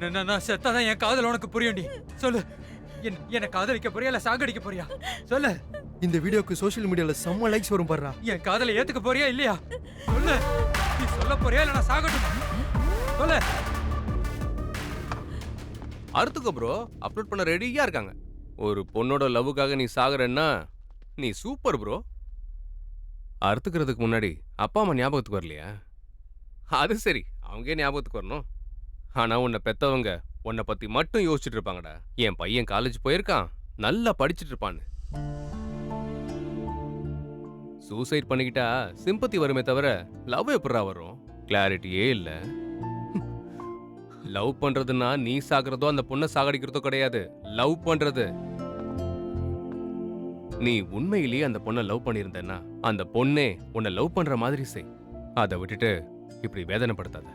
நான் செத்தாதான் என் காதல் உனக்கு புரியும்டி. சொல்லு, என்ன காதலிக்க போறியா இல்ல சாகடிக்க போறியா? சொல்லு. இந்த வீடியோக்கு சோஷியல் மீடியால செம்ம லைக்ஸ் வரும் பாருடா. என் காதலை ஏத்துக்க போறியா இல்லையா? சொல்லு. நீ சொல்ல போறியா இல்ல நான் சாகட்டுமா? சொல்லு. அறுத்துக்கோ ப்ரோ, அப்லோட் பண்ண ரெடியா இருக்காங்க. ஒரு பொண்ணோட லவ்வுக்காக நீ சாகுறன்னா நீ சூப்பர் ப்ரோ. அறுத்துக்கிறதுக்கு முன்னாடி அப்பா அம்மா ஞாபகத்துக்கு வரலையா? அது சரி, அவங்க ஞாபகத்துக்கு வரணும். ஆனா உன்னை பெத்தவங்க உன்னை பத்தி மட்டும் யோசிச்சுட்டு இருப்பாங்கடா. என் பையன் காலேஜ் போயிருக்கான், நல்லா படிச்சுட்டு இருப்பான்னு. சூசைட் பண்ணிக்கிட்டா சிம்பத்தி வருமே தவிர லவ் எப்படா வரும்? கிளாரிட்டியே இல்ல. லவ் பண்றதுன்னா நீ சாகுறதோ அந்த பொண்ணை சாகடிக்கிறதோ கிடையாது. லவ் பண்றது. நீ உண்மையிலேயே அந்த பொண்ணை லவ் பண்ணியிருந்தேன்னா அந்த பொண்ணே உன்னை லவ் பண்ற மாதிரி செய். அதை விட்டுட்டு இப்படி வேதனைப்படுத்தாத.